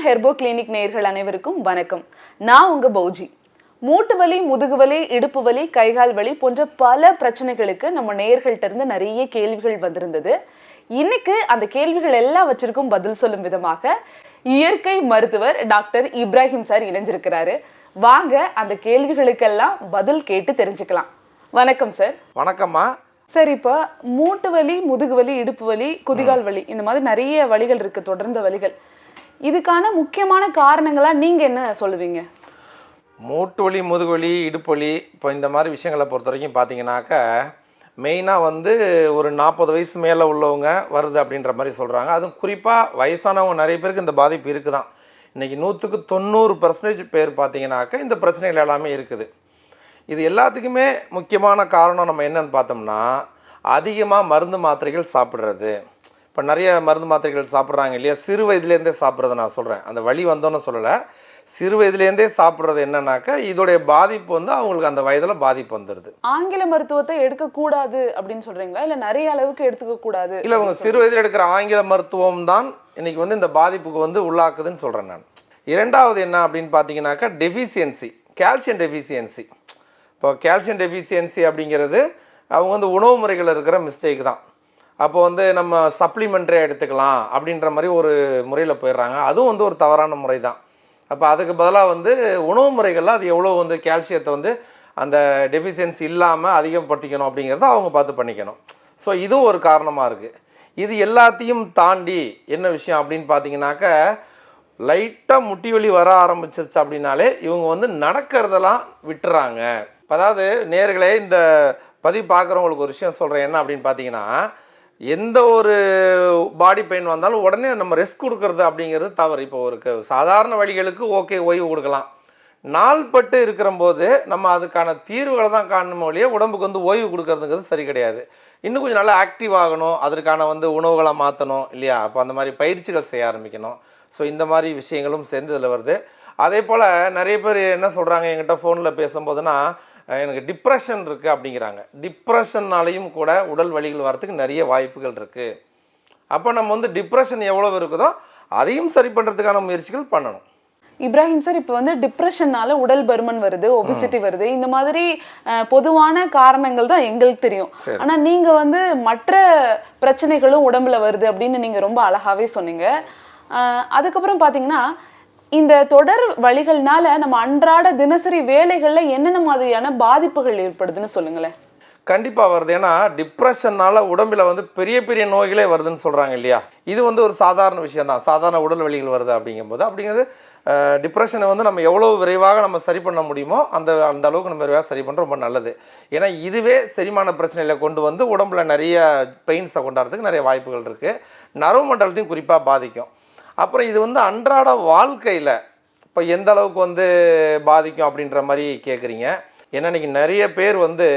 Herbo clinic நேயர்கள் அனைவருக்கும் வணக்கம். நான் உங்க பௌஜி. மூட்டு வலி, முதுகு வலி, இடுப்பு வலி, கைகால் வலி போன்ற பல பிரச்சனைகளுக்கு நம்ம நேயர்கள்ட்ட இருந்து நிறைய கேள்விகள் வந்திருந்தது. இன்னைக்கு அந்த கேள்விகள் எல்லாவற்றிற்கும் பதில் சொல்லும் விதமாக இயற்கை மருத்துவர் டாக்டர் இப்ராஹிம் சார் இணைஞ்சிருக்கிறாரு. வாங்க அந்த கேள்விகளுக்கெல்லாம் பதில் கேட்டு தெரிஞ்சுக்கலாம். வணக்கம் சார். வணக்கம்மா. சார், இப்போ மூட்டு வலி, முதுகு வலி, இடுப்பு வலி, குதிகால் வலி, இந்த மாதிரி நிறைய வலிகள் இருக்கு, தொடர்ந்த வலிகள். இதுக்கான முக்கியமான காரணங்களா நீங்க என்ன சொல்லுவீங்க? மூட்டு வலி, முதுகு வலி, இடுப்பு வலி, இப்போ இந்த மாதிரி விஷயங்களை பொறுத்த வரைக்கும் பார்த்தீங்கன்னாக்கா மெயினாக வந்து ஒரு 40 வயசு மேலே உள்ளவங்க வருது அப்படின்ற மாதிரி சொல்கிறாங்க. அதுவும் குறிப்பாக வயசானவங்க நிறைய பேருக்கு இந்த பாதிப்பு இருக்குது தான். இன்றைக்கி 100க்கு 90% பேர் பார்த்தீங்கன்னாக்கா இந்த பிரச்சனைகள் எல்லாமே இருக்குது. இது எல்லாத்துக்குமே முக்கியமான காரணம் நம்ம என்னன்னு பார்த்தோம்னா, அதிகமாக மருந்து மாத்திரைகள் சாப்பிட்றது. இப்போ நிறைய மருந்து மாத்திரைகள் சாப்பிட்றாங்க இல்லையா, சிறு வயதுலேருந்தே சாப்பிட்றத நான் சொல்கிறேன். அந்த வலி வந்தோன்னு சொல்லலை, சிறு வயதுலேருந்தே சாப்பிட்றது என்னன்னாக்கா இதோடைய பாதிப்பு வந்து அவங்களுக்கு அந்த வயதில் பாதிப்பு வந்துடுது. ஆங்கில மருத்துவத்தை எடுக்கக்கூடாது அப்படின்னு சொல்கிறீங்களா, இல்லை நிறைய அளவுக்கு எடுத்துக்க கூடாது? இல்லை, அவங்க சிறு வயதில் எடுக்கிற ஆங்கில மருத்துவம் தான் இன்றைக்கி வந்து இந்த பாதிப்புக்கு வந்து உள்ளாக்குதுன்னு சொல்கிறேன் நான். இரண்டாவது என்ன அப்படின்னு பார்த்தீங்கன்னாக்கா டெஃபிஷியன்சி, கால்சியம் டெஃபிஷியன்சி. இப்போ கால்சியம் டெஃபிஷியன்சி அப்படிங்கிறது அவங்க வந்து உணவு முறைகள் இருக்கிற மிஸ்டேக் தான். அப்போ வந்து நம்ம சப்ளிமெண்ட்ரி எடுத்துக்கலாம் அப்படின்ற மாதிரி ஒரு முறையில் போயிடுறாங்க. அதுவும் வந்து ஒரு தவறான முறை தான். அப்போ அதுக்கு பதிலாக வந்து உணவு முறைகளில் அது எவ்வளோ வந்து கால்சியத்தை வந்து அந்த டெஃபிஷியன்சி இல்லாமல் அதிகப்படுத்திக்கணும் அப்படிங்கிறத அவங்க பார்த்து பண்ணிக்கணும். ஸோ இதுவும் ஒரு காரணமாக இருக்குது. இது எல்லாத்தையும் தாண்டி என்ன விஷயம் அப்படின்னு பார்த்தீங்கன்னாக்கா, லைட்டாக முட்டி வலி வர ஆரம்பிச்சிருச்சு அப்படின்னாலே இவங்க வந்து நடக்கிறதெல்லாம் விட்டுறாங்க. அதாவது நேயர்களே, இந்த பதிவு பார்க்குறவங்களுக்கு ஒரு விஷயம் சொல்கிறேன். என்ன அப்படின்னு பார்த்தீங்கன்னா, எந்த ஒரு பாடி பெயின் வந்தாலும் உடனே நம்ம ரெஸ்ட் கொடுக்கறது அப்படிங்கிறது தவறு. இப்போ ஒரு சாதாரண வலிகளுக்கு ஓகே, ஓய்வு கொடுக்கலாம். நாள்பட்டு இருக்கிறம்போது நம்ம அதுக்கான தீர்வுகளை தான் காணணும் ஒழிய உடம்புக்கு வந்து ஓய்வு கொடுக்கறதுங்கிறது சரி கிடையாது. இன்னும் கொஞ்சம் நல்லா ஆக்டிவ் ஆகணும், அதற்கான வந்து உணவுகளை மாற்றணும் இல்லையா. அப்போ அந்த மாதிரி பயிற்சிகள் செய்ய ஆரம்பிக்கணும். ஸோ இந்த மாதிரி விஷயங்களும் சேர்ந்து இதில் வருது. அதே போல் நிறைய பேர் என்ன சொல்கிறாங்க என்கிட்ட ஃபோனில் பேசும்போதுன்னா, எனக்கு டிப்ரெஷன் இருக்குது அப்படிங்கிறாங்க. டிப்ரெஷன்னாலையும் கூட உடல் வலிகள் வரத்துக்கு நிறைய வாய்ப்புகள் இருக்குது. அப்போ நம்ம வந்து டிப்ரெஷன் எவ்வளோ இருக்குதோ அதையும் சரி பண்ணுறதுக்கான முயற்சிகள் பண்ணணும். இப்ராஹிம் சார், இப்போ வந்து டிப்ரெஷன்னால உடல் பருமன் வருது, ஒபிசிட்டி வருது, இந்த மாதிரி பொதுவான காரணங்கள் தான் எங்களுக்கு தெரியும். ஆனால் நீங்கள் வந்து மற்ற பிரச்சனைகளும் உடம்புல வருது அப்படின்னு நீங்கள் ரொம்ப அழகாகவே சொன்னீங்க. அதுக்கப்புறம் பார்த்தீங்கன்னா, இந்த தொடர் வலிகள்னால நம்ம அன்றாட தினசரி வேலைகளில் என்னென்ன மாதிரியான பாதிப்புகள் ஏற்படுதுன்னு சொல்லுங்களேன். கண்டிப்பாக வருது. ஏன்னா டிப்ரெஷனால் உடம்பில் வந்து பெரிய பெரிய நோய்களே வருதுன்னு சொல்கிறாங்க இல்லையா. இது வந்து ஒரு சாதாரண விஷயம் தான். சாதாரண உடல் வலிகள் வருது அப்படிங்கிறது டிப்ரெஷனை வந்து நம்ம எவ்வளோ விரைவாக நம்ம சரி பண்ண முடியுமோ அந்த அளவுக்கு நம்ம விரைவாக சரி பண்ணுறது ரொம்ப நல்லது. ஏன்னா இதுவே செரிமான பிரச்சனைகளை கொண்டு வந்து உடம்புல நிறைய பெயின்ஸை கொண்டாடுறதுக்கு நிறைய வாய்ப்புகள் இருக்குது. நரம்பு மண்டலத்தையும் குறிப்பாக பாதிக்கும். அப்புறம் இது வந்து அன்றாட வாழ்க்கையில் இப்போ எந்த அளவுக்கு வந்து பாதிக்கும் அப்படின்ற மாதிரி கேட்குறீங்க. ஏன்னா இன்றைக்கி நிறைய பேர் வந்து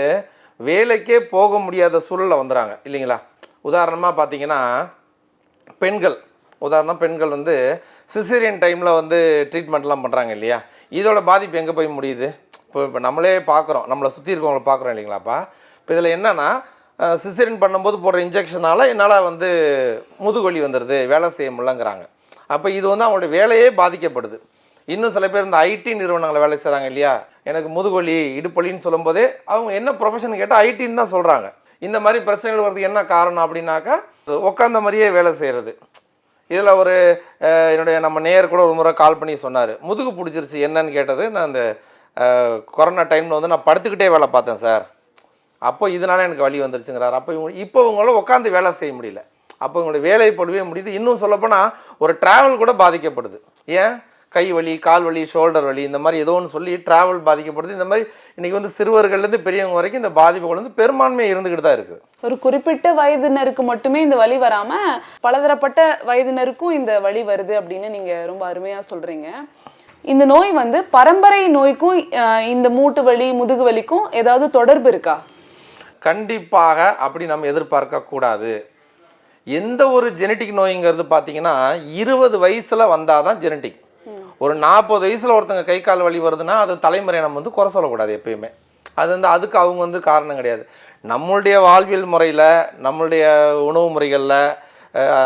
வேலைக்கே போக முடியாத சூழலில் வந்துடுறாங்க இல்லைங்களா. உதாரணமாக பார்த்தீங்கன்னா பெண்கள் வந்து சிசேரியன் டைமில் வந்து ட்ரீட்மெண்ட்லாம் பண்ணுறாங்க இல்லையா. இதோட பாதிப்பு எங்கே போய் முடியுது? இப்போ நம்மளே பார்க்குறோம், நம்மளை சுற்றி இருக்கவங்களை பார்க்குறோம் இல்லைங்களாப்பா. இப்போ இதில் என்னென்னா, சிசேரியன் பண்ணும்போது போடுற இன்ஜெக்ஷனால் என்னால் வந்து முதுகுவலி வந்துடுது, வேலை செய்ய முடியலங்கிறாங்க. அப்போ இது வந்து அவங்களுடைய வேலையே பாதிக்கப்படுது. இன்னும் சில பேர் இந்த ஐடி நிறுவனங்களை வேலை செய்கிறாங்க இல்லையா. எனக்கு முதுகுவலி, இடுப்பலின்னு சொல்லும்போதே அவங்க என்ன ப்ரொஃபஷன் கேட்டால் ஐடின்னு தான் சொல்கிறாங்க. இந்த மாதிரி பிரச்சனைகள் வரதுக்கு என்ன காரணம் அப்படின்னாக்கா, உட்காந்த மாதிரியே வேலை செய்கிறது. இதில் ஒரு என்னுடைய நம்ம நேயர் கூட ஒரு முறை கால் பண்ணி சொன்னார், முதுகு பிடிச்சிருச்சு என்னன்னு கேட்டது. நான் அந்த கொரோனா டைமில் வந்து நான் படுத்துக்கிட்டே வேலை பார்த்தேன் சார், அப்போ இதனால் எனக்கு வலி வந்துருச்சுங்கிறார். இப்போ இவங்களால உட்காந்து வேலை செய்ய முடியல. அப்போ இவங்களுடைய வேலை பொழுவே முடியுது. இன்னும் சொல்லப்போனால் ஒரு ட்ராவல் கூட பாதிக்கப்படுது. ஏன்? கை வலி, கால் வலி, ஷோல்டர் வலி, இந்த மாதிரி ஏதோ ஒன்று சொல்லி ட்ராவல் பாதிக்கப்படுது. இந்த மாதிரி இன்றைக்கி வந்து சிறுவர்கள்லேருந்து பெரியவங்க வரைக்கும் இந்த பாதிப்புகள் வந்து பெரும்பான்மையாக இருந்துக்கிட்டு தான் இருக்குது. ஒரு குறிப்பிட்ட வயதினருக்கு மட்டுமே இந்த வலி வராமல் பலதரப்பட்ட வயதினருக்கும் இந்த வலி வருது அப்படின்னு நீங்கள் ரொம்ப அருமையாக சொல்கிறீங்க. இந்த நோய் வந்து பரம்பரை நோய்க்கும் இந்த மூட்டு வலி, முதுகு வலிக்கும் ஏதாவது தொடர்பு இருக்கா? கண்டிப்பாக அப்படி நம்ம எதிர்பார்க்கக்கூடாது. எந்த ஒரு ஜெனட்டிக் நோய்ங்கிறது பார்த்தீங்கன்னா 20 வயசில் வந்தால் தான் ஜெனட்டிக். ஒரு 40 வயசில் ஒருத்தங்க கை கால் வலி வருதுன்னா அது தலைமுறை நம்ம வந்து குறை சொல்லக்கூடாது எப்பயுமே. அது வந்து அதுக்கு அவங்க வந்து காரணம் கிடையாது. நம்மளுடைய வாழ்வியல் முறையில், நம்மளுடைய உணவு முறைகளில்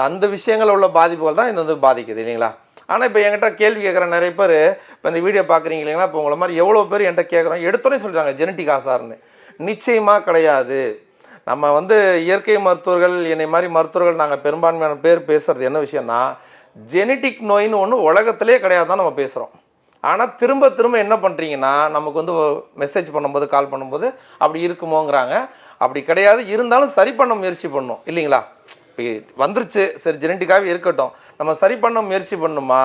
அந்த விஷயங்கள் உள்ள பாதிப்புகள் தான் இது வந்து பாதிக்குது இல்லைங்களா? ஆனால் இப்போ என்கிட்ட கேள்வி கேட்குற நிறைய பேர், இப்போ இந்த வீடியோ பார்க்குறீங்க இல்லைங்களா, இப்போ உங்களை மாதிரி எவ்வளோ பேர் என்கிட்ட கேட்குறோம், எடுத்தோன்னே சொல்கிறாங்க ஜெனட்டிக் ஆசார்னு. நிச்சயமாக கிடையாது. நம்ம வந்து இயற்கை மருத்துவர்கள், என்னை மாதிரி மருத்துவர்கள் நாங்கள் பெரும்பான்மையான பேர் பேசுகிறது என்ன விஷயம்னா, ஜெனட்டிக் நோயின்னு ஒன்று உலகத்திலே கிடையாது தான் நம்ம பேசுகிறோம். ஆனால் திரும்ப திரும்ப என்ன பண்ணுறீங்கன்னா, நமக்கு வந்து மெசேஜ் பண்ணும்போது, கால் பண்ணும்போது அப்படி இருக்குமோங்கிறாங்க. அப்படி கிடையாது. இருந்தாலும் சரி பண்ண முயற்சி பண்ணணும் இல்லைங்களா? இப்போ வந்துருச்சு, சரி ஜெனட்டிக்காகவே இருக்கட்டும், நம்ம சரி பண்ண முயற்சி பண்ணணுமா,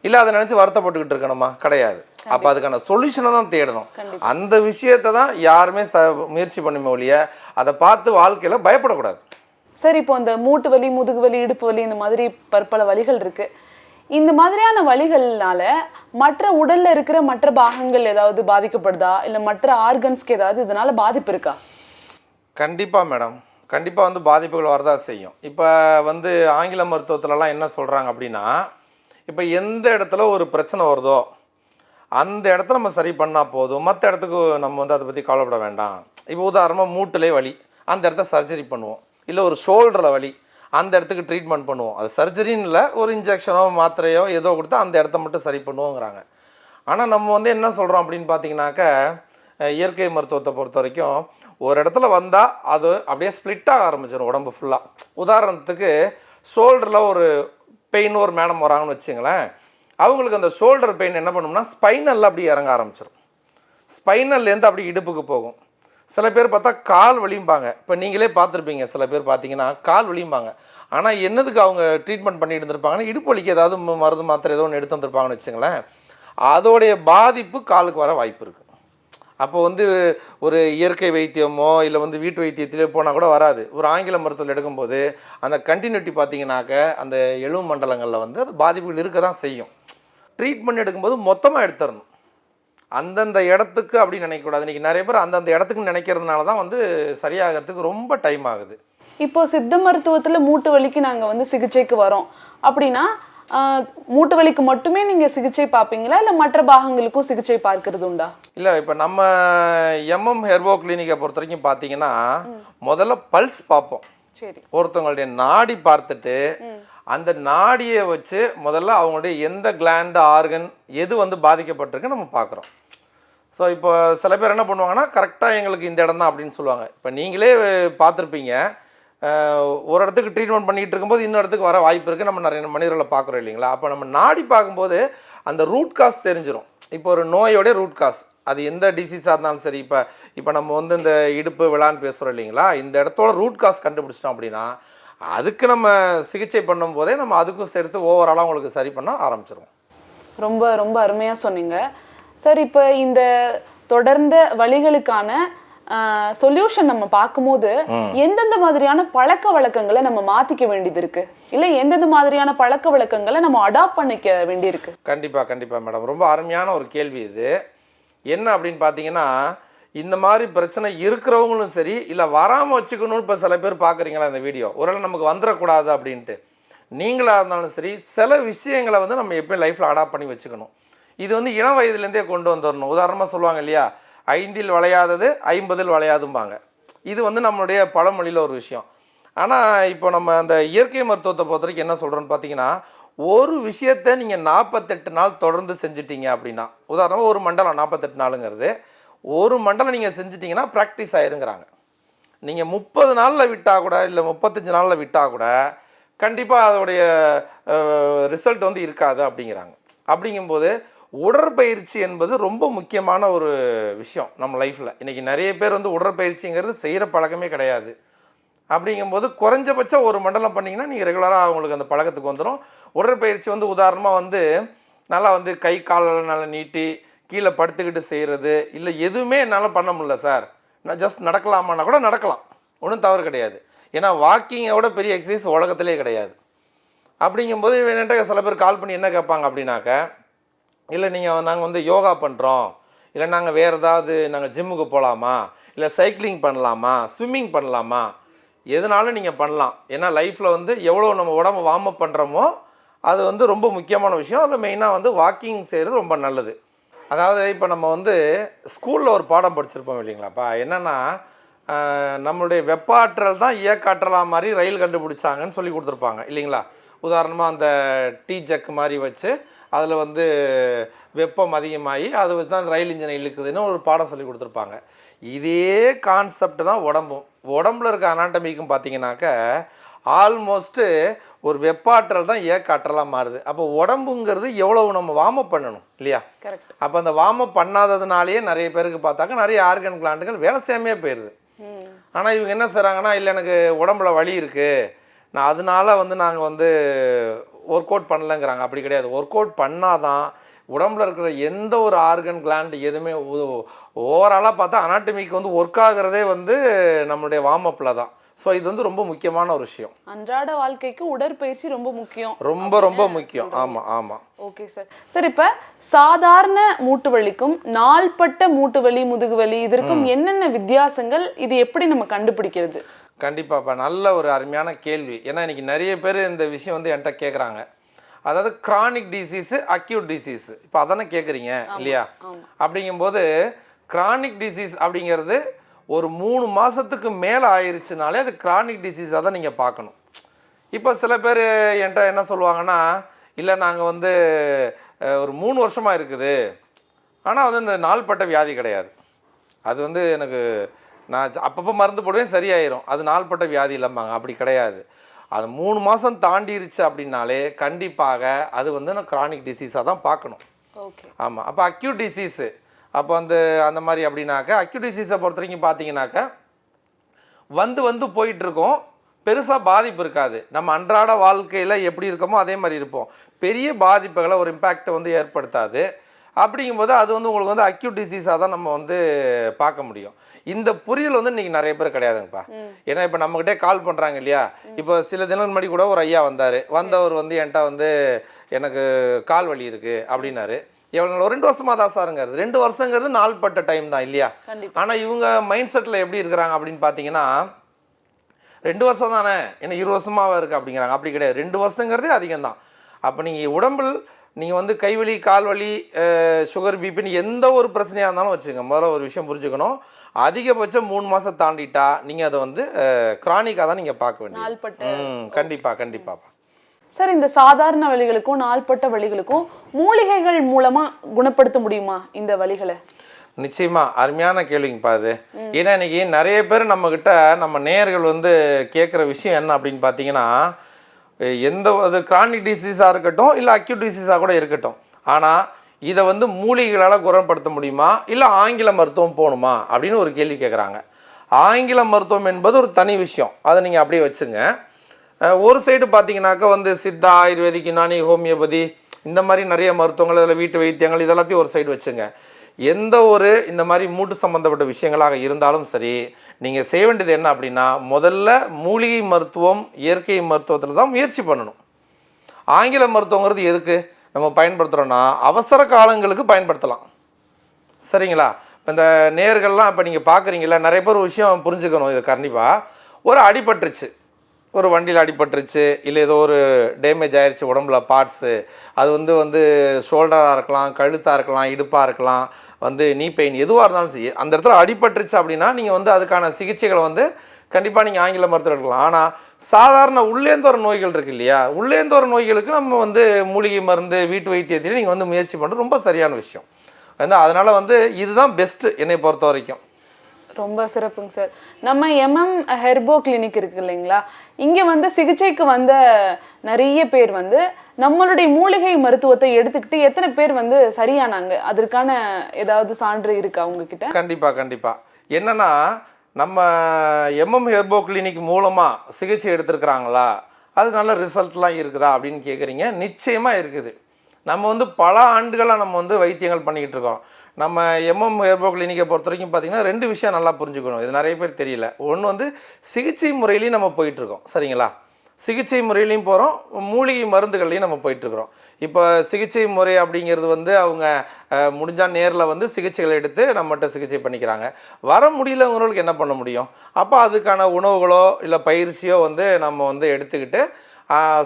இல்லை அதை நினச்சி வருத்தப்பட்டுக்கிட்டு இருக்கணுமா? கிடையாது. அப்போ அதுக்கான சொல்யூஷனை தான் தேடணும். அந்த விஷயத்தை தான் யாருமே முயற்சி பண்ணுமே ஒழிய அதை பார்த்து வாழ்க்கையில் பயப்படக்கூடாது. சரி, இப்போ இந்த மூட்டு வலி, முதுகு வலி, இடுப்பு வலி, இந்த மாதிரி பற்பல வலிகள் இருக்கு. இந்த மாதிரியான வலிகள்னால மற்ற உடல்ல இருக்கிற மற்ற பாகங்கள் ஏதாவது பாதிக்கப்படுதா, இல்லை மற்ற ஆர்கன்ஸ்க்கு ஏதாவது இதனால பாதிப்பு இருக்கா? கண்டிப்பாக மேடம், கண்டிப்பாக வந்து பாதிப்புகள் வரதான் செய்யும். இப்போ வந்து ஆங்கில மருத்துவத்துலலாம் என்ன சொல்கிறாங்க அப்படின்னா, இப்போ எந்த இடத்துல ஒரு பிரச்சனை வருதோ அந்த இடத்துல நம்ம சரி பண்ணால் போதும், மற்ற இடத்துக்கு நம்ம வந்து அதை பற்றி கவலைப்பட வேண்டாம். இப்போ உதாரணமாக மூட்டிலே வலி, அந்த இடத்த சர்ஜரி பண்ணுவோம். இல்லை ஒரு ஷோல்டரில் வலி, அந்த இடத்துக்கு ட்ரீட்மெண்ட் பண்ணுவோம். அது சர்ஜரின்னு இல்லை, ஒரு இன்ஜெக்ஷனோ மாத்திரையோ ஏதோ கொடுத்தா அந்த இடத்த மட்டும் சரி பண்ணுவோங்கிறாங்க. ஆனால் நம்ம வந்து என்ன சொல்கிறோம் அப்படின்னு பார்த்தீங்கன்னாக்க, இயற்கை மருத்துவத்தை பொறுத்த வரைக்கும் ஒரு இடத்துல வந்தால் அது அப்படியே ஸ்ப்ளிட் ஆக ஆரம்பிச்சிடும் உடம்பு ஃபுல்லாக. உதாரணத்துக்கு ஷோல்டரில் ஒரு பெயின் ஒரு மேடம் வராங்கன்னு வச்சுங்களேன், அவங்களுக்கு அந்த ஷோல்டர் பெயின் என்ன பண்ணும்னா ஸ்பைனலில் அப்படி இறங்க ஆரம்பிச்சிடும். ஸ்பைனல்லேருந்து அப்படி இடுப்புக்கு போகும். சில பேர் பார்த்தா கால் வலிம்பாங்க. இப்போ நீங்களே பார்த்துருப்பீங்க, சில பேர் பார்த்தீங்கன்னா கால் வலிம்பாங்க. ஆனால் என்னதுக்கு அவங்க ட்ரீட்மெண்ட் பண்ணிட்டு இருந்திருப்பாங்கன்னா, இடுப்பு வலிக்கு ஏதாவது மருந்து மாத்திரை ஏதோ ஒன்று எடுத்து வந்திருப்பாங்கன்னு வச்சுங்களேன், அதோடைய பாதிப்பு காலுக்கு வர வாய்ப்பு இருக்குது. அப்போ வந்து ஒரு இயற்கை வைத்தியமோ இல்லை வந்து வீட்டு வைத்தியத்திலே போனால் கூட வராது. ஒரு ஆங்கில மருத்துவத்தில் எடுக்கும்போது அந்த கண்டினியூட்டி பார்த்தீங்கன்னாக்க அந்த எலும்பு மண்டலங்களில் வந்து அது பாதிப்புகள் இருக்க தான் செய்யும். ட்ரீட்மெண்ட் எடுக்கும்போது மொத்தமாக எடுத்துடணும். அந்தந்த இடத்துக்கு அப்படின்னு நினைக்கக்கூடாது. இன்றைக்கி நிறைய பேர் அந்தந்த இடத்துக்கு நினைக்கிறதுனால தான் வந்து சரியாகிறதுக்கு ரொம்ப டைம் ஆகுது. இப்போ சித்த மருத்துவத்துல மூட்டு வலிக்கு நாங்க வந்து சிகிச்சைக்கு வரோம் அப்படின்னா, மூட்டு வலிக்கு மட்டுமே நீங்க சிகிச்சை பார்ப்பீங்களா, இல்லை மற்ற பாகங்களுக்கும் சிகிச்சை பார்க்கறது உண்டா? இல்லை, இப்போ நம்ம எம்எம் ஹெர்போ கிளினிக்கை பொறுத்த வரைக்கும் பார்த்தீங்கன்னா, முதல்ல பல்ஸ் பார்ப்போம். சரி. ஒருத்தவங்களுடைய நாடி பார்த்துட்டு அந்த நாடியை வச்சு முதல்ல அவங்களுடைய எந்த கிளாண்ட் ஆர்கன் எது வந்து பாதிக்கப்பட்டிருக்கு நம்ம பார்க்குறோம். ஸோ இப்போ சில பேர் என்ன பண்ணுவாங்கன்னா, கரெக்டாக எங்களுக்கு இந்த இடம் தான் அப்படின்னு சொல்லுவாங்க. இப்போ நீங்களே பார்த்துருப்பீங்க, ஒரு இடத்துக்கு ட்ரீட்மெண்ட் பண்ணிகிட்டு இருக்கும்போது இன்னொரு இடத்துக்கு வர வாய்ப்பு இருக்குது. நம்ம நிறைய மனிதர்களை பார்க்குறோம் இல்லைங்களா? அப்போ நம்ம நாடி பார்க்கும்போது அந்த ரூட் காஸ் தெரிஞ்சிடும். இப்போ ஒரு நோயோடைய ரூட் காஸ், அது எந்த டிசீஸாக இருந்தாலும் சரி, இப்போ நம்ம வந்து இந்த இடுப்பு விழான்னு பேசுகிறோம் இல்லைங்களா, இந்த இடத்தோட ரூட் காஸ் கண்டுபிடிச்சிட்டோம் அப்படின்னா அதுக்கு நம்ம சிகிச்சை பண்ணும் போதே நம்ம அதுக்கும் சேர்த்து ஓவராலாக உங்களுக்கு சரி பண்ண ஆரம்பிச்சிருவோம். ரொம்ப ரொம்ப அருமையாக சொன்னீங்க. சார், இப்போ இந்த தொடர்ந்த வலிகளுக்கான சொல்யூஷன் நம்ம பார்க்கும்போது எந்தெந்த மாதிரியான பழக்க வழக்கங்களை நம்ம மாற்றிக்க வேண்டியது இருக்கு, இல்லை எந்தெந்த மாதிரியான பழக்க வழக்கங்களை நம்ம அடாப்ட் பண்ணிக்க வேண்டியிருக்கு? கண்டிப்பாக மேடம், ரொம்ப அருமையான ஒரு கேள்வி இது. என்ன அப்படின்னு பார்த்தீங்கன்னா, இந்த மாதிரி பிரச்சனை இருக்கிறவங்களும் சரி, இல்லை வராமல் வச்சுக்கணும்னு இப்போ சில பேர் பார்க்குறீங்களா இந்த வீடியோ, ஒருவேளை நமக்கு வந்துடக்கூடாது அப்படின்ட்டு, நீங்களாக இருந்தாலும் சரி சில விஷயங்களை வந்து நம்ம எப்பயும் லைஃப்பில் அடாப்ட் பண்ணி வச்சுக்கணும். இது வந்து இளம் வயதுலேருந்தே கொண்டு வந்துடணும். உதாரணமாக சொல்லுவாங்க இல்லையா, 5இல் வளையாதது 50இல் வளையாதும்பாங்க. இது வந்து நம்மளுடைய பழமொழியில் ஒரு விஷயம். ஆனால் இப்போ நம்ம அந்த இயற்கை மருத்துவத்தை பொறுத்த வரைக்கும் என்ன சொல்கிறோன்னு பார்த்தீங்கன்னா, ஒரு விஷயத்தை நீங்கள் 48 நாள் தொடர்ந்து செஞ்சிட்டீங்க அப்படின்னா, உதாரணமாக ஒரு மண்டலம் 48 நாளுங்கிறது, ஒரு மண்டலம் நீங்கள் செஞ்சிட்டிங்கன்னா ப்ராக்டிஸ் ஆயிருங்கிறாங்க. நீங்கள் 30 நாளில் விட்டால் கூட, இல்லை 35 நாளில் விட்டால் கூட கண்டிப்பாக அதோடைய ரிசல்ட் வந்து இருக்காது அப்படிங்கிறாங்க. அப்படிங்கும்போது உடற்பயிற்சி என்பது ரொம்ப முக்கியமான ஒரு விஷயம் நம்ம லைஃப்பில். இன்றைக்கி நிறைய பேர் வந்து உடற்பயிற்சிங்கிறது செய்கிற பழக்கமே கிடையாது. அப்படிங்கும்போது குறைஞ்சபட்சம் ஒரு மண்டலம் பண்ணிங்கன்னா நீங்கள் ரெகுலராக அவங்களுக்கு அந்த பழக்கத்துக்கு வந்துடும். உடற்பயிற்சி வந்து உதாரணமாக வந்து நல்லா வந்து கை காலெல்லாம் நல்லா நீட்டி கீழே படுத்துக்கிட்டு செய்கிறது, இல்லை எதுவுமே என்னால் பண்ண முடியல சார், நான் ஜஸ்ட் நடக்கலாமான்னா கூட நடக்கலாம், ஒன்றும் தவறு கிடையாது. ஏன்னா வாக்கிங்கோட பெரிய எக்ஸசைஸ் உலகத்திலே கிடையாது. அப்படிங்கும்போது என்கிட்ட சில பேர் கால் பண்ணி என்ன கேட்பாங்க அப்படின்னாக்க, இல்லை நாங்கள் வந்து யோகா பண்ணுறோம், இல்லை நாங்கள் வேறு ஏதாவது நாங்கள் ஜிம்முக்கு போகலாமா, இல்லை சைக்கிளிங் பண்ணலாமா, ஸ்விம்மிங் பண்ணலாமா, எதுனாலும் நீங்கள் பண்ணலாம். ஏன்னா லைஃப்பில் வந்து எவ்வளோ நம்ம உடம்பு வார்ம் அப் பண்ணுறோமோ அது வந்து ரொம்ப முக்கியமான விஷயம். அதில் மெயினாக வந்து வாக்கிங் செய்கிறது ரொம்ப நல்லது. அதாவது இப்போ நம்ம வந்து ஸ்கூலில் ஒரு பாடம் படிச்சிருப்போம் இல்லைங்களாப்பா, என்னென்னா நம்மளுடைய வெப்பாற்றல் தான் இயக்காற்றலாக மாதிரி ரயில் கண்டுபிடிச்சாங்கன்னு சொல்லி கொடுத்துருப்பாங்க இல்லைங்களா. உதாரணமாக அந்த டீ ஜக்கு மாதிரி வச்சு அதில் வந்து வெப்பம் அதிகமாகி அது வச்சு தான் ரயில் இன்ஜினை இழுக்குதுன்னு ஒரு பாடம் சொல்லி கொடுத்துருப்பாங்க. இதே கான்செப்ட் தான் உடம்புல இருக்க அனாட்டமிக்கும் பார்த்தீங்கன்னாக்க ஆல்மோஸ்ட்டு ஒரு வெப்பாற்றல் தான் இயக்காற்றலாக மாறுது. அப்போ உடம்புங்கிறது எவ்வளவு நம்ம வார்ம் அப் பண்ணணும் இல்லையா. அப்போ அந்த வார்ம் அப் பண்ணாததுனாலேயே நிறைய பேருக்கு பார்த்தாக்க நிறைய ஆர்கன் கிளாண்டுகள் வேலை செய்யாமையே போயிடுது. ஆனால் இவங்க என்ன செய்கிறாங்கன்னா, இல்லை எனக்கு உடம்புல வலி இருக்குது, நான் அதனால வந்து நாங்கள் வந்து ஒர்க் அவுட் பண்ணலைங்கிறாங்க. அப்படி கிடையாது. ஒர்க் அவுட் பண்ணாதான் உடம்புல இருக்கிற எந்த ஒரு ஆர்கன் கிளாண்டு எதுவுமே ஓவராலாக பார்த்தா அனாட்டமிக்கு வந்து ஒர்க் ஆகுறதே வந்து நம்மளுடைய வார்ம் அப்பில் தான். ஸோ இது வந்து ரொம்ப முக்கியமான ஒரு விஷயம். அன்றாட வாழ்க்கைக்கு உடற்பயிற்சி ரொம்ப முக்கியம். ரொம்ப முக்கியம். ஆமாம். Okay sir. சார், இப்போ சாதாரண மூட்டு வலிக்கும் நாள்பட்ட மூட்டு வலி முதுகு வலி இதற்கும் என்னென்ன வித்தியாசங்கள், இது எப்படி நம்ம கண்டுபிடிக்கிறது? கண்டிப்பாப்பா, நல்ல ஒரு அருமையான கேள்வி. ஏன்னா இன்னைக்கு நிறைய பேர் இந்த விஷயம் வந்து என்கிட்ட கேட்குறாங்க. அதாவது கிரானிக் டிசீஸு, அக்யூட் டிசீஸு, இப்போ அதானே கேட்குறீங்க இல்லையா. அப்படிங்கும்போது கிரானிக் டிசீஸ் அப்படிங்கிறது ஒரு 3 மாதத்துக்கு மேலே ஆயிடுச்சுனாலே அது கிரானிக் டிசீஸாக தான் நீங்கள் பார்க்கணும். இப்போ சில பேர் என்கிட்ட என்ன சொல்லுவாங்கன்னா, இல்லை நாங்கள் வந்து ஒரு 3 வருஷமாக இருக்குது, ஆனால் வந்து இந்த நாள்பட்ட வியாதி கிடையாது, அது வந்து எனக்கு நான் அப்பப்போ மருந்து போடுவேன் சரியாயிரும், அது நாள்பட்ட வியாதி இல்லைம்பாங்க. அப்படி கிடையாது. அது 3 மாதம் தாண்டிருச்சு அப்படின்னாலே கண்டிப்பாக அது வந்து நான் கிரானிக் டிசீஸாக தான் பார்க்கணும். ஓகே. ஆமாம். அப்போ அக்யூட் டிசீஸு அப்போ வந்து அந்த மாதிரி அப்படின்னாக்க அக்யூட் டிசீஸை பொறுத்த வரைக்கும் பார்த்தீங்கன்னாக்க வந்து போயிட்டுருக்கோம், பெருசாக பாதிப்பு இருக்காது. நம்ம அன்றாட வாழ்க்கையில் எப்படி இருக்கோமோ அதே மாதிரி இருப்போம். பெரிய பாதிப்புகளை ஒரு இம்பேக்டை வந்து ஏற்படுத்தாது. அப்படிங்கும்போது அது வந்து உங்களுக்கு வந்து அக்யூட் டிசீஸாக தான் நம்ம வந்து பார்க்க முடியும். இந்த புரிதல் வந்து இன்றைக்கி நிறைய பேர் கிடையாதுங்கப்பா. ஏன்னா இப்போ நம்மகிட்டே கால் பண்ணுறாங்க இல்லையா. இப்போ சில தினம் முன்னாடி கூட ஒரு ஐயா வந்தவர் வந்து என்கிட்ட வந்து எனக்கு கால் வலி இருக்குது அப்படின்னாரு. எவ்வளோ நாள்? 2 வருஷமாக தான் சாருங்கிறது. 2 வருஷங்கிறது நாள்பட்ட டைம் தான் இல்லையா. ஆனால் இவங்க மைண்ட் செட்டில் எப்படி இருக்கிறாங்க அப்படின்னு பார்த்தீங்கன்னா, 2 வருஷம் தானே என்ன 20 வருஷமாக இருக்குது அப்படிங்கிறாங்க. அப்படி கிடையாது. 2 வருஷங்கிறதே அதிகம் தான். அப்போ நீங்கள் உடம்பில் நீங்கள் வந்து கைவலி கால்வலி சுகர் பிபின்னு எந்த ஒரு பிரச்சனையாக இருந்தாலும் வச்சுங்க, முதல்ல ஒரு விஷயம் புரிஞ்சுக்கணும், அதிகபட்சம் 3 மாதம் தாண்டிட்டா நீங்கள் அதை வந்து கிரானிக்காக தான் நீங்கள் பார்க்க வேண்டியது. கண்டிப்பாக. சார், இந்த சாதாரண வலிகளுக்கும் நாள்பட்ட வலிகளுக்கும் மூலிகைகள் மூலமா குணப்படுத்த முடியுமா இந்த வலிகளை? நிச்சயமா அருமையான கேள்விங்கப்பா அது. ஏன்னா இன்னைக்கு நிறைய பேர் நம்மக்கிட்ட நம்ம நேயர்கள் வந்து கேட்குற விஷயம் என்ன அப்படின்னு பார்த்தீங்கன்னா, எந்த அது கிரானிக் டிசீஸாக இருக்கட்டும் இல்லை அக்யூட் டிசீஸாக கூட இருக்கட்டும், ஆனால் இதை வந்து மூலிகைகளால் குணப்படுத்த முடியுமா இல்லை ஆங்கில மருத்துவம் போகணுமா அப்படின்னு ஒரு கேள்வி கேட்குறாங்க. ஆங்கில மருத்துவம் என்பது ஒரு தனி விஷயம், அதை நீங்கள் அப்படியே வச்சுங்க. ஒரு சைடு பார்த்தீங்கன்னாக்கா வந்து சித்தா, ஆயுர்வேதிக், யுனானி, ஹோமியோபதி இந்த மாதிரி நிறைய மருத்துவங்கள், இதில் வீட்டு வைத்தியங்கள் இதெல்லாத்தையும் ஒரு சைடு வச்சுங்க. எந்த ஒரு இந்த மாதிரி மூட்டு சம்மந்தப்பட்ட விஷயங்களாக இருந்தாலும் சரி, நீங்கள் செய்ய வேண்டியது என்ன அப்படின்னா, முதல்ல மூலிகை மருத்துவம் இயற்கை மருத்துவத்தில் தான் முயற்சி பண்ணணும். ஆங்கில மருத்துவங்கிறது எதுக்கு நம்ம பயன்படுத்துகிறோன்னா, அவசர காலங்களுக்கு பயன்படுத்தலாம். சரிங்களா. இந்த நேர்கள்லாம் இப்போ நீங்கள் பார்க்குறீங்களா, நிறைய பேர் ஒரு விஷயம் புரிஞ்சுக்கணும். இது கண்டிப்பாக ஒரு அடிபட்டுருச்சு, ஒரு வண்டியில் அடிபட்டுருச்சு, இல்லை ஏதோ ஒரு டேமேஜ் ஆயிடுச்சு உடம்புல பார்ட்ஸு, அது வந்து ஷோல்டராக இருக்கலாம், கழுத்தாக இருக்கலாம், இடுப்பாக இருக்கலாம், நீ பெயின் எதுவாக இருந்தாலும் சரி, அந்த இடத்துல அடிபட்டுருச்சு அப்படின்னா நீங்கள் வந்து அதுக்கான சிகிச்சைகளை வந்து கண்டிப்பாக நீங்கள் ஆங்கில மருத்துவம் எடுக்கலாம். ஆனால் சாதாரண உள்ளேந்து வர நோய்கள் இருக்குது இல்லையா, உள்ளேந்து வர நோய்களுக்கு நம்ம வந்து மூலிகை மருந்து வீட்டு வைத்தியத்தில் நீங்கள் வந்து முயற்சி பண்ணுறது ரொம்ப சரியான விஷயம். அதனால் வந்து இதுதான் பெஸ்ட்டு என்னை பொறுத்த வரைக்கும். ரொம்ப சிறப்புங்க சார். நம்ம எம்எம் ஹெர்போ கிளினிக் இருக்கு இல்லைங்களா, இங்கே வந்து சிகிச்சைக்கு வந்த நிறைய பேர் வந்து நம்மளுடைய மூலிகை மருத்துவத்தை எடுத்துக்கிட்டு எத்தனை பேர் வந்து சரியானாங்க, அதற்கான ஏதாவது சான்று இருக்கா உங்ககிட்ட? கண்டிப்பாக. என்னன்னா, நம்ம எம்எம் ஹெர்போ கிளினிக் மூலமாக சிகிச்சை எடுத்துருக்குறாங்களா, அது நல்ல ரிசல்ட்லாம் இருக்குதா அப்படின்னு கேட்குறீங்க. நிச்சயமாக இருக்குது. நம்ம வந்து பல ஆண்டுகளாக நம்ம வந்து வைத்தியங்கள் பண்ணிக்கிட்டு இருக்கோம். நம்ம எம்எம் ஹெர்போ கிளினிக்கை பொறுத்த வரைக்கும் பார்த்திங்கன்னா 2 விஷயம் நல்லா புரிஞ்சுக்கணும், இது நிறைய பேர் தெரியல. ஒன்று வந்து சிகிச்சை முறையிலையும் நம்ம போயிட்டுருக்கோம். சரிங்களா. சிகிச்சை முறையிலையும் போகிறோம், மூலிகை மருந்துகள்லையும் நம்ம போயிட்டுருக்குறோம். இப்போ சிகிச்சை முறை அப்படிங்கிறது வந்து அவங்க முடிஞ்சால் நேரில் வந்து சிகிச்சைகளை எடுத்து நம்மகிட்ட சிகிச்சை பண்ணிக்கிறாங்க. வர முடியலங்கிறவங்களுக்கு என்ன பண்ண முடியும்? அப்போ அதுக்கான உணவுகளோ இல்லை பயிற்சியோ வந்து நம்ம வந்து எடுத்துக்கிட்டு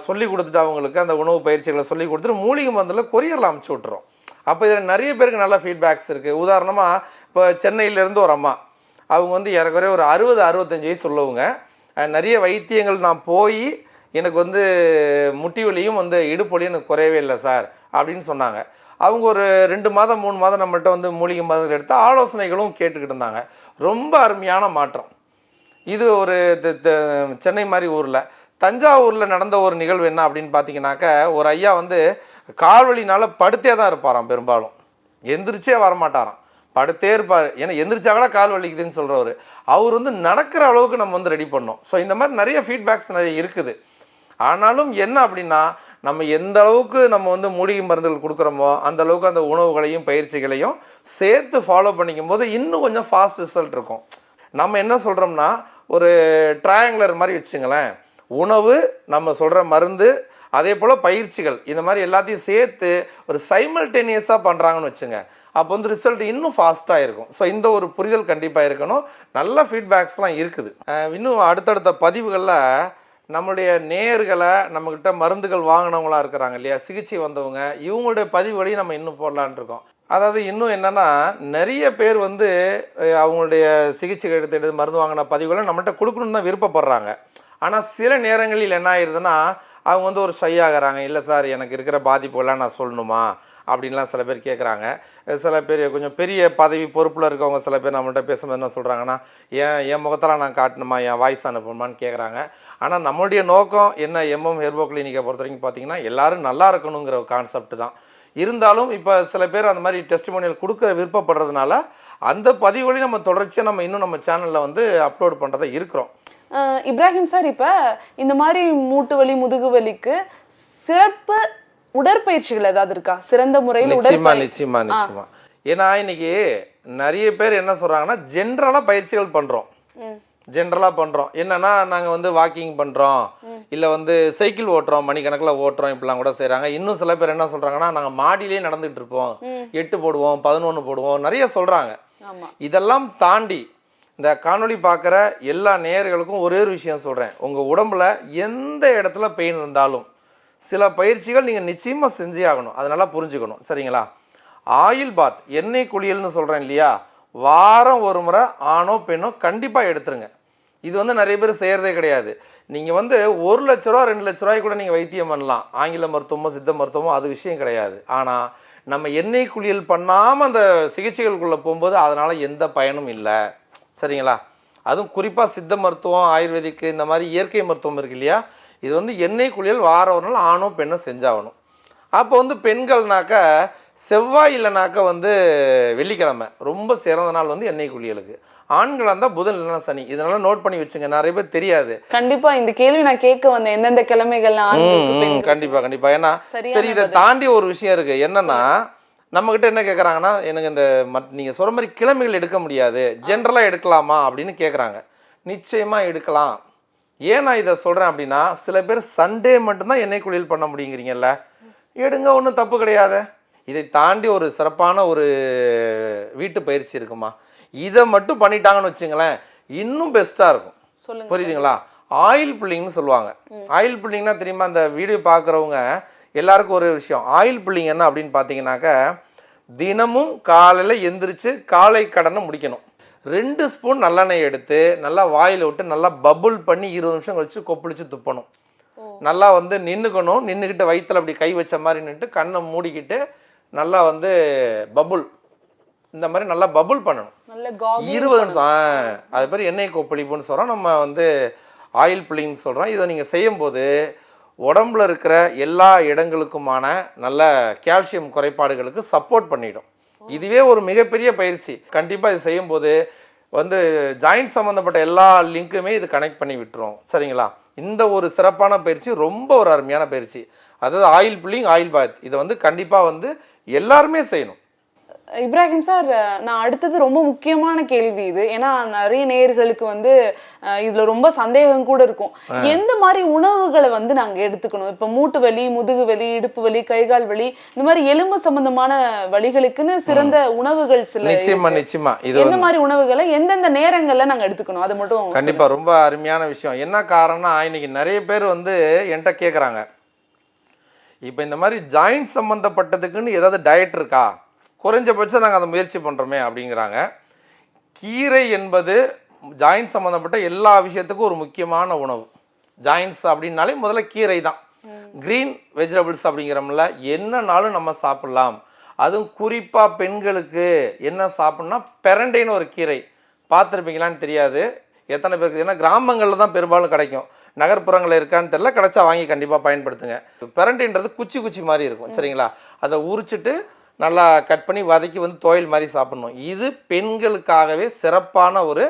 சொல்லி கொடுத்துட்டு அவங்களுக்கு அந்த உணவு பயிற்சிகளை சொல்லி கொடுத்துட்டு மூலிகை மருந்தில் கொரியரில் அமுச்சு விட்டுறோம். அப்போ இதில் நிறைய பேருக்கு நல்ல ஃபீட்பேக்ஸ் இருக்குது. உதாரணமாக இப்போ சென்னையிலேருந்து ஒரு அம்மா, அவங்க வந்து ஏறக்குறைய ஒரு 60-65 வயசு உள்ளவங்க. நிறைய வைத்தியங்கள் நான் போய் எனக்கு வந்து முட்டி வலியும் வந்து இடுப்பு வலியும் எனக்கு குறையவே இல்லை சார் அப்படின்னு சொன்னாங்க. அவங்க ஒரு 2 மாதம் 3 மாதம் நம்மள்கிட்ட வந்து மூலிகை மருந்துகள் எடுத்து ஆலோசனைகளும் கேட்டுக்கிட்டு இருந்தாங்க. ரொம்ப அருமையான மாற்றம். இது ஒரு சென்னை மாதிரி ஊரில். தஞ்சாவூரில் நடந்த ஒரு நிகழ்வு என்ன அப்படின்னு பார்த்தீங்கன்னாக்க, ஒரு ஐயா வந்து கால்வலினால படுத்தே தான் இருப்பாராம். பெரும்பாலும் எந்திரிச்சே வரமாட்டாராம், படுத்தே இருப்பார். ஏன்னா எந்திரிச்சா கூட கால் வலிக்குதுன்னு சொல்கிறவர். அவர் வந்து நடக்கிற அளவுக்கு நம்ம வந்து ரெடி பண்ணோம். ஸோ இந்த மாதிரி நிறைய ஃபீட்பேக்ஸ் நிறைய இருக்குது. ஆனாலும் என்ன அப்படின்னா, நம்ம எந்த அளவுக்கு நம்ம வந்து மூலிகை மருந்துகள் கொடுக்குறோமோ அந்த அளவுக்கு அந்த உணவுகளையும் பயிற்சிகளையும் சேர்த்து ஃபாலோ பண்ணிக்கும் போது இன்னும் கொஞ்சம் ஃபாஸ்ட் ரிசல்ட் இருக்கும். நம்ம என்ன சொல்கிறோம்னா, ஒரு ட்ரையாங்குலர் மாதிரி வச்சுங்களேன். உணவு, நம்ம சொல்கிற மருந்து, அதே போல் பயிற்சிகள், இந்த மாதிரி எல்லாத்தையும் சேர்த்து ஒரு சைமல்டேனியஸாக பண்ணுறாங்கன்னு வச்சுங்க. அப்போ வந்து ரிசல்ட் இன்னும் ஃபாஸ்ட்டாக இருக்கும். ஸோ இந்த ஒரு புரிதல் கண்டிப்பாக இருக்கணும். நல்ல ஃபீட்பேக்ஸ்லாம் இருக்குது. இன்னும் அடுத்தடுத்த பதிவுகளில் நம்மளுடைய நேயர்களை, நம்மக்கிட்ட மருந்துகள் வாங்கினவங்களாக இருக்கிறாங்க இல்லையா, சிகிச்சை வந்தவங்க, இவங்களுடைய பதிவுகளையும் நம்ம இன்னும் போடலான் இருக்கோம். அதாவது இன்னும் என்னென்னா, நிறைய பேர் வந்து அவங்களுடைய சிகிச்சை எடுத்து மருந்து வாங்கின பதிவுகளை நம்மகிட்ட கொடுக்கணுன்னு தான் விருப்பப்படுறாங்க. ஆனால் சில நேரங்களில் என்ன ஆயிடுதுன்னா, அவங்க வந்து ஒரு ஷை ஆகிறாங்க. இல்லை சார், எனக்கு இருக்கிற பாதிப்புகள்லாம் நான் சொல்லணுமா அப்படின்லாம் சில பேர் கேட்குறாங்க. சில பேர் கொஞ்சம் பெரிய பதவி பொறுப்பில் இருக்கவங்க சில பேர் நம்மள்கிட்ட பேசும்போது என்ன சொல்கிறாங்கன்னா, என் முகத்தெல்லாம் நான் காட்டணுமா, என் வாய்ஸ் அனுப்பணுமான்னு கேட்குறாங்க. ஆனால் நம்மளுடைய நோக்கம் என்ன, எம்எம் ஹெர்போ கிளினிக்கை பொறுத்த வரைக்கும் பார்த்தீங்கன்னா எல்லோரும் நல்லா இருக்கணுங்கிற ஒரு கான்செப்ட் தான். இருந்தாலும் இப்போ சில பேர் அந்த மாதிரி டெஸ்டிமோனியல் கொடுக்க விருப்பப்படுறதுனால அந்த பதிவுகளையும் நம்ம தொடர்ச்சியாக நம்ம இன்னும் நம்ம சேனலில் வந்து அப்லோட் பண்ணுறதா இருக்கிறோம். இப்ராஹிம் சார், இப்போ இந்த மாதிரி மூட்டு வலி முதுகு வலிக்கு சிறப்பு உடற்பயிற்சிகள் ஏதாவது இருக்கா? சிறந்த முறையில் நிச்சயமா. ஏன்னா இன்னைக்கு நிறைய பேர் என்ன சொல்றாங்கன்னா, ஜென்ரலா பயிற்சிகள் பண்றோம். என்னன்னா, நாங்கள் வந்து வாக்கிங் பண்ணுறோம், இல்லை வந்து சைக்கிள் ஓட்டுறோம், மணிக்கணக்கில் ஓட்டுறோம், இப்படிலாம் கூட செய்கிறாங்க. இன்னும் சில பேர் என்ன சொல்கிறாங்கன்னா, நாங்கள் மாடியிலே நடந்துகிட்டு இருப்போம், 8 போடுவோம், 11 போடுவோம், நிறைய சொல்கிறாங்க. இதெல்லாம் தாண்டி இந்த காணொளி பார்க்குற எல்லா நேயர்களுக்கும் ஒரே ஒரு விஷயம் சொல்கிறேன். உங்கள் உடம்புல எந்த இடத்துல பெயின் இருந்தாலும் சில பயிற்சிகள் நீங்கள் நிச்சயமாக செஞ்சே ஆகணும். அதை நல்லா புரிஞ்சுக்கணும், சரிங்களா? ஆயில் பாத், எண்ணெய் குளியல்னு சொல்கிறேன் இல்லையா, வாரம் ஒரு முறை ஆணோ பெண்ணோ கண்டிப்பாக எடுத்துருங்க. இது வந்து நிறைய பேர் செய்கிறதே கிடையாது. நீங்கள் வந்து 1 லட்ச ரூபா 2 லட்ச ரூபாய்க்கு கூட நீங்கள் வைத்தியம் பண்ணலாம். ஆங்கில மருத்துவமோ சித்த மருத்துவமோ அது விஷயம் கிடையாது. ஆனால் நம்ம எண்ணெய் குளியல் பண்ணாமல் அந்த சிகிச்சைகளுக்குள்ளே போகும்போது அதனால் எந்த பயனும் இல்லை, சரிங்களா? அதுவும் குறிப்பாக சித்த மருத்துவம், ஆயுர்வேதிக்கு, இந்த மாதிரி இயற்கை மருத்துவம் இருக்கு இல்லையா, இது வந்து எண்ணெய் குளியல் வாரம் ஒரு நாள் ஆணோ பெண்ணோ செஞ்சாகணும். அப்போ வந்து பெண்கள்னாக்க செவ்வாய் இல்லைனாக்க வந்து வெள்ளிக்கிழமை ரொம்ப சிறந்த நாள் வந்து எண்ணெய் குளியலுக்கு. ஆண்களாக இருந்தால் புதன் இல்லைனா சனி. இதனால நோட் பண்ணி வச்சுங்க, நிறைய பேர் தெரியாது. கண்டிப்பா இந்த கேள்வி நான் கேட்க வந்தேன், எந்தெந்த கிழமைகள்? கண்டிப்பா. ஏன்னா சரி, இதை தாண்டி ஒரு விஷயம் இருக்கு. என்னன்னா, நம்ம கிட்ட என்ன கேட்குறாங்கன்னா, எனக்கு இந்த நீங்கள் சொல்கிற மாதிரி கிழமைகள் எடுக்க முடியாது, ஜென்ரலாக எடுக்கலாமா அப்படின்னு கேட்குறாங்க. நிச்சயமாக எடுக்கலாம். ஏன் நான் இதை சொல்கிறேன் அப்படின்னா, சில பேர் சண்டே மட்டும்தான் எண்ணெய் குளியல் பண்ண முடியுங்கிறீங்கல்ல, எடுங்க, ஒன்றும் தப்பு கிடையாது. இதை தாண்டி ஒரு சிறப்பான ஒரு வீட்டு பயிற்சி இருக்குமா, இதை மட்டும் பண்ணிட்டாங்கன்னு வச்சுங்களேன், இன்னும் பெஸ்ட்டாக இருக்கும். புரியுதுங்களா? ஆயில் புல்லிங்னு சொல்லுவாங்க. ஆயில் புல்லிங்னா தெரியுமா? அந்த வீடியோ பார்க்குறவங்க எல்லாருக்கும் ஒரு விஷயம், ஆயில் புல்லிங் என்ன அப்படின்னு பார்த்தீங்கன்னாக்க, தினமும் காலையில் எந்திரிச்சு காலை கடனை முடிக்கணும். 2 ஸ்பூன் நல்லெண்ணெய் எடுத்து நல்லா வாயில் விட்டு நல்லா பபுள் பண்ணி 20 நிமிஷம் கழிச்சு கொப்பளிச்சு துப்பணும். நல்லா வந்து நின்றுக்கணும், நின்றுக்கிட்டு வயிற்றுல அப்படி கை வச்ச மாதிரி நின்றுட்டு கண்ணை மூடிக்கிட்டு நல்லா வந்து பபுள், இந்த மாதிரி நல்லா பபுள் பண்ணணும் 20 நிமிஷம். அது பேர் எண்ணெய் கொப்பளிப்புன்னு சொல்கிறோம், நம்ம வந்து ஆயில் புல்லிங்னு சொல்கிறோம். இதை நீங்கள் செய்யும்போது உடம்புல இருக்கிற எல்லா இடங்களுக்குமான நல்ல கால்சியம் குறைபாடுகளுக்கு சப்போர்ட் பண்ணிடும். இதுவே ஒரு மிகப்பெரிய பயிற்சி. கண்டிப்பாக இது செய்யும்போது வந்து ஜாயிண்ட் சம்மந்தப்பட்ட எல்லா லிங்க்குமே இது கனெக்ட் பண்ணி விட்டுரும், சரிங்களா? இந்த ஒரு சிறப்பான பயிற்சி, ரொம்ப ஒரு அருமையான பயிற்சி. அதாவது ஆயில் புல்லிங், ஆயில் பாத், இதை வந்து கண்டிப்பாக வந்து எல்லாருமே செய்யணும். இப்ராஹிம் சார், நான் அடுத்தது ரொம்ப முக்கியமான கேள்வி இது. ஏன்னா நிறைய நேயர்களுக்கு வந்து இதுல ரொம்ப சந்தேகம் கூட இருக்கும். எந்த மாதிரி உணவுகளை வந்து நாங்க எடுத்துக்கணும்? இப்ப மூட்டு வலி, முதுகு வலி, இடுப்பு வலி, கைகால் வலி, இந்த மாதிரி எலும்பு சம்பந்தமான வலிகளுக்குன்னு சிறந்த உணவுகள் சில. நிச்சயமா எந்த மாதிரி உணவுகளை எந்தெந்த நேரங்கள்ல நாங்க எடுத்துக்கணும், அது மட்டும் கண்டிப்பா. ரொம்ப அருமையான விஷயம். என்ன காரணம்னா, இன்னைக்கு நிறைய பேர் வந்து என்கிட்ட கேட்குறாங்க, இப்போ இந்த மாதிரி ஜாயிண்ட் சம்மந்தப்பட்டதுக்குன்னு ஏதாவது டயட் இருக்கா, குறைஞ்சபட்சம் நாங்கள் அதை முயற்சி பண்ணுறோமே அப்படிங்கிறாங்க. கீரை என்பது ஜாயின்ட் சம்மந்தப்பட்ட எல்லா விஷயத்துக்கும் ஒரு முக்கியமான உணவு. ஜாயின்ட்ஸ் அப்படின்னாலே முதல்ல கீரை தான். கிரீன் வெஜிடபிள்ஸ் அப்படிங்கிறோம்ல, என்னன்னாலும் நம்ம சாப்பிடலாம். அதுவும் குறிப்பாக பெண்களுக்கு என்ன சாப்பிட்ணும்னா பெரண்டைன்னு ஒரு கீரை பார்த்துருப்பீங்களான்னு தெரியாது எத்தனை பேருக்கு. ஏன்னா கிராமங்களில் தான் பெரும்பாலும் கிடைக்கும், நகர்ப்புறங்களில் இருக்கான்னு தெரியல. கிடைச்சா வாங்கி கண்டிப்பாக பயன்படுத்துங்க. பெரண்டைன்றது குச்சி குச்சி மாதிரி இருக்கும் சரிங்களா, அதை உரிச்சிட்டு நல்லா கட் பண்ணி வதக்கி வந்து துவையல் மாதிரி சாப்பிட்ணும். இது பெண்களுக்காகவே சிறப்பான ஒரு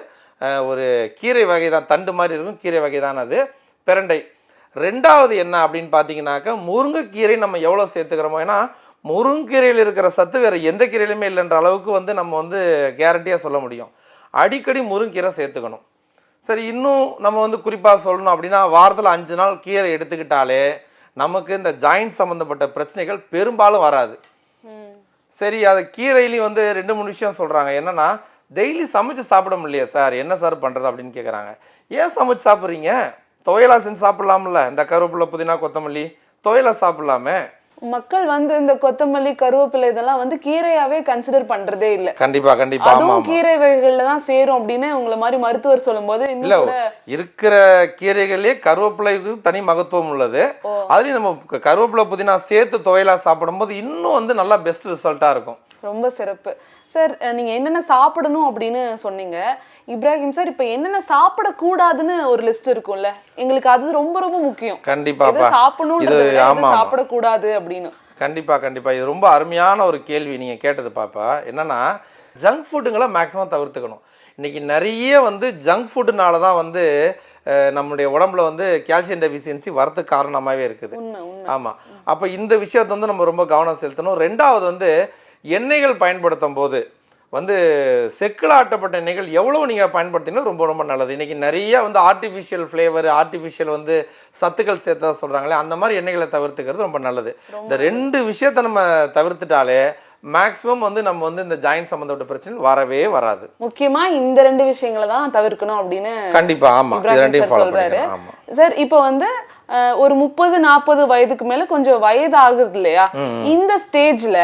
ஒரு கீரை வகை தான், தண்டு மாதிரி இருக்கும் கீரை வகை தான் அது பெரண்டை. ரெண்டாவது என்ன அப்படின்னு பார்த்தீங்கன்னாக்கா, முருங்கைக்கீரை நம்ம எவ்வளோ சேர்த்துக்கிறோமோ, ஏன்னா முருங்கீரையில் இருக்கிற சத்து வேறு எந்த கீரையிலுமே இல்லைன்ற அளவுக்கு வந்து நம்ம வந்து கேரண்டியாக சொல்ல முடியும். அடிக்கடி முருங்கீரை சேர்த்துக்கணும். சரி, இன்னும் நம்ம வந்து குறிப்பாக சொல்லணும் அப்படின்னா, வாரத்தில் 5 நாள் கீரை எடுத்துக்கிட்டாலே நமக்கு இந்த ஜாயிண்ட் சம்மந்தப்பட்ட பிரச்சனைகள் பெரும்பாலும் வராது. சரி, அதை கீரையிலையும் வந்து 2-3 விஷயம் சொல்கிறாங்க. என்னென்னா, டெய்லி சமைச்சு சாப்பிட முடியலையா சார், என்ன சார் பண்ணுறது அப்படின்னு கேட்குறாங்க. ஏன் சமைச்சு சாப்பிட்றீங்க? துவையலா செஞ்சு சாப்பிட்லாம்ல, இந்த கருவேப்பிலை புதினா கொத்தமல்லி துவையலா சாப்பிட்லாமே. மக்கள் வந்து இந்த கொத்தமல்லி கருவேப்பிலை இதெல்லாம் வந்து கீரையாவே கன்சிடர் பண்றதே இல்ல. கண்டிப்பா கண்டிப்பா, அதுவும் கீரை வகைகள்ல தான் சேரும் அப்படின்னு உங்களை மாதிரி மருத்துவர் சொல்லும்போது இல்ல, இருக்கிற கீரைகளே கருவேப்பிலைக்கு தனி மகத்துவம் உள்ளது. அதுலயும் நம்ம கருவேப்பிலை புதினா சேர்த்து துவையலா சாப்பிடும்போது இன்னும் வந்து நல்லா பெஸ்ட் ரிசல்ட்டா இருக்கும். ரொம்ப சிறப்பு சார். நீங்க என்னென்ன சாப்பிடணும் அப்படின்னு சொன்னீங்க இப்ராஹிம் சார். இப்ப என்னென்ன சாப்பிடக்கூடாதுன்னு ஒரு லிஸ்ட் இருக்கும்ல, எங்களுக்கு அது ரொம்ப ரொம்ப முக்கியம். கண்டிப்பா சாப்பிடணும், சாப்பிடக்கூடாது அப்படின்னு. கண்டிப்பா கண்டிப்பா, இது ரொம்ப அருமையான ஒரு கேள்வி நீங்க கேட்டது பாப்பா. என்னன்னா, ஜங்க் ஃபுட்டுங்களை மேக்ஸிமம் தவிர்த்துக்கணும். இன்னைக்கு நிறைய வந்து ஜங்க் ஃபுட்டுனால தான் வந்து நம்மளுடைய உடம்புல வந்து கால்சியம் டெஃபிஷியன்சி வரதுக்கு காரணமாகவே இருக்குது. ஆமாம், அப்போ இந்த விஷயத்தை வந்து நம்ம ரொம்ப கவனம் செலுத்தணும். ரெண்டாவது வந்து எண்ணெய்கள் பயன்படுத்தும் போது வந்து செக்கில் ஆட்டப்பட்ட எண்ணெய்கள் எவ்வளோ நீங்கள் பயன்படுத்தினா ரொம்ப ரொம்ப நல்லது. இன்றைக்கி நிறைய வந்து ஆர்டிஃபிஷியல் ஃப்ளேவர், ஆர்டிஃபிஷியல் வந்து சத்துக்கள் சேர்த்தா சொல்கிறாங்களே, அந்த மாதிரி எண்ணெய்களை தவிர்த்துக்கிறது ரொம்ப நல்லது. இந்த 2 விஷயத்தை நம்ம தவிர்த்துட்டாலே மேக்ஸிமம் வந்து நம்ம வந்து இந்த ஜாயிண்ட் சம்பந்தப்பட்ட பிரச்சனை வரவே வராது. முக்கியமா இந்த 2 விஷயங்களை தான் தவிர்க்கணும் அப்படின்னு கண்டிப்பா. ஆமா, சொல்றாரு சார். இப்போ வந்து ஒரு 30-40 வயதுக்கு மேல கொஞ்சம் வயது ஆகுது இல்லையா, இந்த ஸ்டேஜ்ல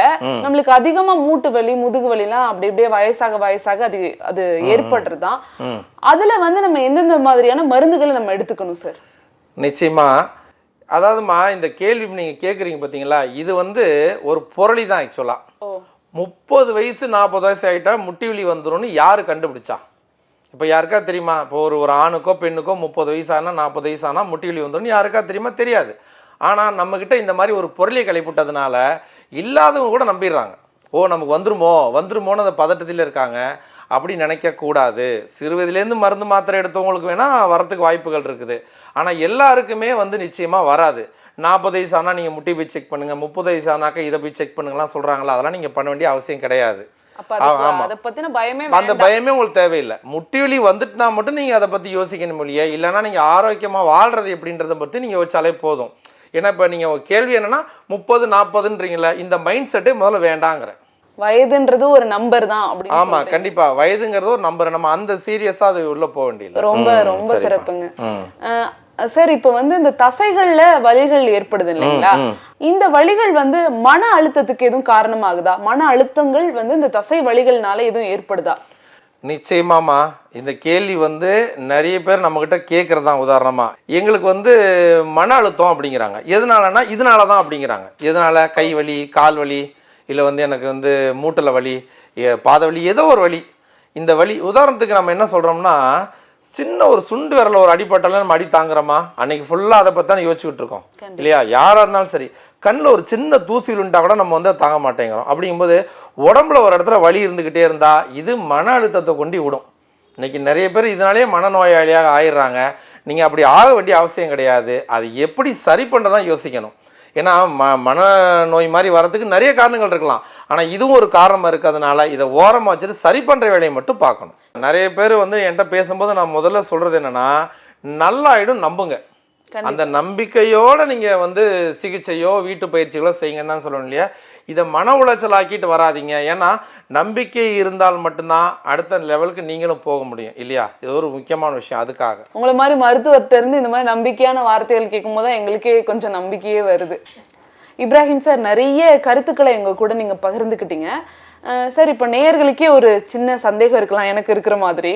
நம்மளுக்கு அதிகமா மூட்டு வலி முதுகு வலி எல்லாம் அப்படி அப்படியே வயசாக அது ஏற்படுறதுதான். அதுல வந்து நம்ம எந்தெந்த மாதிரியான மருந்துகளை நம்ம எடுத்துக்கணும் சார்? நிச்சயமா. அதாவதுமா, இந்த கேள்வி நீங்கள் கேட்குறீங்க பார்த்தீங்களா, இது வந்து ஒரு புரளி தான் ஆக்சுவலாக. 30 வயசு 40 வயசு ஆகிட்டா முட்டி வலி வந்துடும்னு யார் கண்டுபிடிச்சா? இப்போ யாருக்கா தெரியுமா? இப்போ ஒரு ஆணுக்கோ பெண்ணுக்கோ 30 வயசு ஆனால் 40 வயசு ஆனால் முட்டி வலி வந்துடும் யாருக்கா தெரியுமா? தெரியாது. ஆனால் நம்மக்கிட்ட இந்த மாதிரி ஒரு பொருளை கழிப்புட்டதுனால இல்லாதவங்க கூட நம்பிடுறாங்க. நமக்கு வந்துருமோன்னு அந்த பதட்டத்தில் இருக்காங்க. அப்படி நினைக்கக்கூடாது. சிறுவயதுலேருந்து மருந்து மாத்திரை எடுத்தவங்களுக்கு வேணால் வரத்துக்கு வாய்ப்புகள் இருக்குது. ஆனால் எல்லாருக்குமே வந்து நிச்சயமாக வராது. 40 வயசு ஆனால் நீங்கள் முட்டி போய் செக் பண்ணுங்கள், 30 வயசு ஆனாக்கா இதை போய் செக் பண்ணுங்கலாம் சொல்கிறாங்களா, அதெல்லாம் நீங்கள் பண்ண வேண்டிய அவசியம் கிடையாது. அந்த பயமே உங்களுக்கு தேவையில்லை. முட்டி வலி வந்துட்டுனா மட்டும் நீங்கள் அதை பற்றி யோசிக்கணும் இல்லையா, இல்லைன்னா நீங்கள் ஆரோக்கியமாக வாழ்றது எப்படின்றத பற்றி நீங்கள் யோசிச்சாலே போதும். ஏன்னா இப்போ நீங்கள் கேள்வி என்னன்னா 30-40ன்றீங்களா, இந்த மைண்ட் செட்டே முதல்ல வேண்டாங்கிற. வயதுன்றது ஒரு நம்பர் தான். ஆமா, கண்டிப்பா வயதுங்கிறது ஒரு நம்பர். நம்ம அந்த சீரியஸா அது உள்ள போக வேண்டியது. ரொம்ப ரொம்ப சிறப்புங்க சார். இப்ப வந்து இந்த தசைகள்ல வலிகள் ஏற்படுது இல்லைங்களா, இந்த வலிகள் வந்து மன அழுத்தத்துக்கு எதுவும் காரணமாகுதா? மன அழுத்தங்கள் வந்து இந்த தசை வலிகள்னால எதுவும் ஏற்படுதா? நிச்சயமாமா. இந்த கேள்வி வந்து நிறைய பேர் நம்ம கிட்ட கேட்கறதா. உதாரணமா, எங்களுக்கு வந்து மன அழுத்தம் அப்படிங்கிறாங்க. எதனாலன்னா இதனாலதான் அப்படிங்கிறாங்க. எதனால? கை வலி, கால் வலி, இல்லை வந்து எனக்கு வந்து மூட்டில் வலி, பாத வலி, ஏதோ ஒரு வலி. இந்த வலி உதாரணத்துக்கு நம்ம என்ன சொல்கிறோம்னா, சின்ன ஒரு சுண்டு விரல ஒரு அடிப்பட்டாலும் நம்ம அடி தாங்குறோமா? அன்னைக்கு ஃபுல்லாக அதை பற்றி தான் யோசிச்சுக்கிட்டு இருக்கோம் இல்லையா? யாராக இருந்தாலும் சரி, கண்ணில் ஒரு சின்ன தூசி விழுந்தா கூட நம்ம வந்து தாங்க மாட்டேங்கிறோம். அப்படிங்கும்போது உடம்புல ஒரு இடத்துல வலி இருந்துக்கிட்டே இருந்தால் இது மன அழுத்தத்தை கொண்டு விடும். இன்னைக்கு நிறைய பேர் இதனாலேயே மனநோயாளியாக ஆயிடுறாங்க. நீங்கள் அப்படி ஆக வேண்டிய அவசியம் கிடையாது. அது எப்படி சரி பண்ணுறதான் யோசிக்கணும். ஏன்னா மனநோய் மாதிரி வரதுக்கு நிறைய காரணங்கள் இருக்கலாம். ஆனால் இதுவும் ஒரு காரணம் இருக்கிறதுனால இதை ஓரமாக வச்சுட்டு சரி பண்ணுற வேலையை மட்டும் பார்க்கணும். நிறைய பேர் வந்து என்கிட்ட பேசும்போது நான் முதல்ல சொல்கிறது என்னென்னா, நல்லாயிடும் நம்புங்க. அந்த நம்பிக்கையோடு நீங்கள் வந்து சிகிச்சையோ வீட்டு பயிற்சிகளோ செய்யுங்கன்னு தான் சொல்லணும் இல்லையா. இதை மன உளைச்சல் ஆக்கிட்டு வராதிங்க. ஏன்னா நம்பிக்கை இருந்தால் மட்டும்தான் அடுத்த லெவலுக்கு நீங்களும் போக முடியும் இல்லையா. இது ஒரு முக்கியமான விஷயம். அதுக்காக உங்களை மாதிரி மருத்துவர்கிட்ட இருந்து இந்த மாதிரி நம்பிக்கையான வார்த்தைகள் கேட்கும் போது எங்களுக்கே கொஞ்சம் நம்பிக்கையே வருது. இப்ராஹிம் சார், நிறைய கருத்துக்களை எங்க கூட நீங்க பகிர்ந்துக்கிட்டீங்க. சார் இப்போ நேயர்களுக்கே ஒரு சின்ன சந்தேகம் இருக்கலாம், எனக்கு இருக்கிற மாதிரி.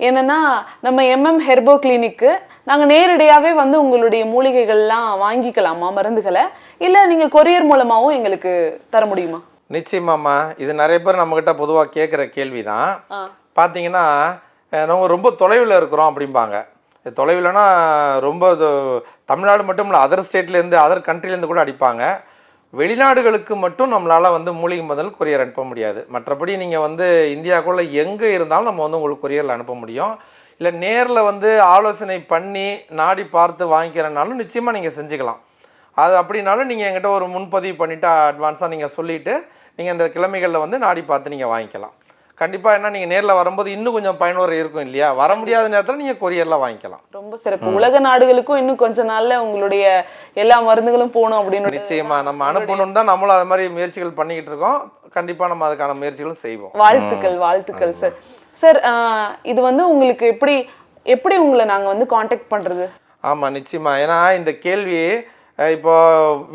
என்னன்னா, நம்ம ஹெர்போ கிளினிக்கு நாங்கள் நேரடியாகவே வந்து உங்களுடைய மூலிகைகள்லாம் வாங்கிக்கலாமா, மருந்துகளை, இல்லை நீங்கள் கொரியர் மூலமாகவும் எங்களுக்கு தர முடியுமா? நிச்சயமாம்மா, இது நிறைய பேர் நம்மக்கிட்ட பொதுவாக கேட்குற கேள்வி தான். பார்த்தீங்கன்னா, நம்ம ரொம்ப தொலைவில் இருக்கிறோம் அப்படிம்பாங்க. தொலைவில்னா ரொம்ப தமிழ்நாடு மட்டும் இல்லை, அதர் ஸ்டேட்லேருந்து அதர் கண்ட்ரிலேருந்து கூட அடிப்பாங்க. வெளிநாடுகளுக்கு மட்டும் நம்மளால் வந்து மூலிகை மருந்துகள் கொரியர் அனுப்ப முடியாது. மற்றபடி நீங்கள் வந்து இந்தியாவுக்குள்ளே எங்கே இருந்தாலும் நம்ம வந்து உங்களுக்கு கொரியரில் அனுப்ப முடியும். இல்லை நேரில் வந்து ஆலோசனை பண்ணி நாடி பார்த்து வாங்கிக்கிறனாலும் நிச்சயமாக நீங்கள் செஞ்சுக்கலாம். அது அப்படின்னாலும் நீங்கள் என்கிட்ட ஒரு முன்பதிவு பண்ணிவிட்டு அட்வான்ஸாக நீங்கள் சொல்லிவிட்டு நீங்கள் இந்த கிழமைகளில் வந்து நாடி பார்த்து நீங்கள் வாங்கிக்கலாம். கண்டிப்பாக என்ன, நீங்கள் நேரில் வரும்போது இன்னும் கொஞ்சம் பயனுள்ள இருக்கும் இல்லையா? வர முடியாத நேரத்தில் நீங்கள் கொரியரில் வாங்கிக்கலாம். ரொம்ப சிறப்பு. உலக நாடுகளுக்கும் இன்னும் கொஞ்ச நாள்ல உங்களுடைய எல்லா மருந்துகளும் போகணும் அப்படின்னு நிச்சயமா நம்ம அனுப்பணும் தான் நம்மளும் அது மாதிரி முயற்சிகள் பண்ணிக்கிட்டு இருக்கோம். கண்டிப்பாக நம்ம அதுக்கான முயற்சிகளும் செய்வோம். வாழ்த்துக்கள், வாழ்த்துக்கள் சார். சார், இது வந்து உங்களுக்கு எப்படி உங்களை நாங்கள் வந்து காண்டாக்ட் பண்ணுறது? ஆமாம், நிச்சயமா. ஏன்னா இந்த கேள்வி இப்போ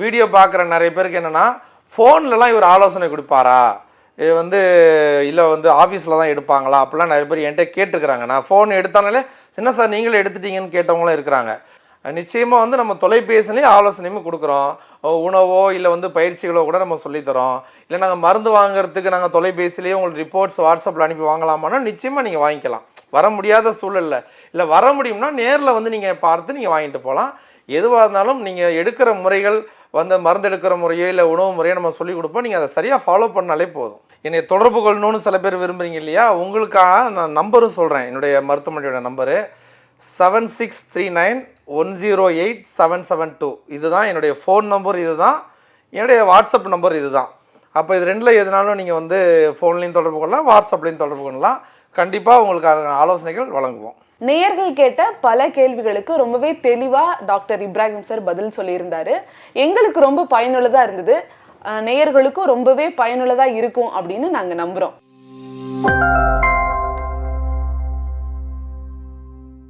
வீடியோ பார்க்குற நிறைய பேருக்கு என்னென்னா, ஃபோன்லலாம் இவர் ஆலோசனை கொடுப்பாரா, இது வந்து இல்லை வந்து ஆஃபீஸில் தான் எடுப்பாங்களா அப்படிலாம் நிறைய பேர் என்கிட்ட கேட்டுருக்குறாங்க. நான் ஃபோன் எடுத்தானாலே என்ன சார் நீங்களும் எடுத்துட்டீங்கன்னு கேட்டவங்களும் இருக்கிறாங்க. நிச்சயமாக வந்து நம்ம தொலைபேசிலேயே ஆலோசனையுமே கொடுக்குறோம். உணவோ இல்லை வந்து பயிற்சிகளோ கூட நம்ம சொல்லித்தரோம். இல்லை நாங்கள் மருந்து வாங்குறதுக்கு நாங்கள் தொலைபேசிலேயே உங்களுக்கு ரிப்போர்ட்ஸ் வாட்ஸ்அப்பில் அனுப்பி வாங்கலாமான்னா நிச்சயமாக நீங்கள் வாங்கிக்கலாம். வர முடியாத சூழலில் இல்லை வர முடியும்னா நேரில் வந்து நீங்கள் பார்த்து நீங்கள் வாங்கிட்டு போகலாம். எதுவாக இருந்தாலும் நீங்கள் எடுக்கிற முறைகள் வந்து மருந்து எடுக்கிற முறையோ இல்லை உணவு முறையோ நம்ம சொல்லிக் கொடுப்போம். நீங்கள் அதை சரியாக ஃபாலோ பண்ணாலே போதும். என்னை தொடர்பு கொள்ளணும்னு சில பேர் விரும்புகிறீங்க இல்லையா? உங்களுக்காக நான் நம்பரும் சொல்கிறேன். என்னுடைய மருத்துவமனையோட நம்பரு 7639108772. இதுதான் என்னுடைய ஃபோன் நம்பர், இதுதான் என்னுடைய வாட்ஸ்அப் நம்பர், இதுதான். அப்போ இது ரெண்டில் எதுனாலும் நீங்கள் வந்து ஃபோன்லேயும் தொடர்பு கொள்ளலாம், வாட்ஸ்அப்லேயும் தொடர்பு கொள்ளலாம். கண்டிப்பாக உங்களுக்கு ஆலோசனைகள் வழங்குவோம். நேயர்கள் கேட்ட பல கேள்விகளுக்கு ரொம்பவே தெளிவா டாக்டர் இப்ராஹிம் சார் பதில் சொல்லியிருந்தாரு. எங்களுக்கு ரொம்ப பயனுள்ளதா இருந்தது. நேயர்களுக்கும் ரொம்பவே பயனுள்ளதா இருக்கும் அப்படின்னு நாங்க நம்புறோம்.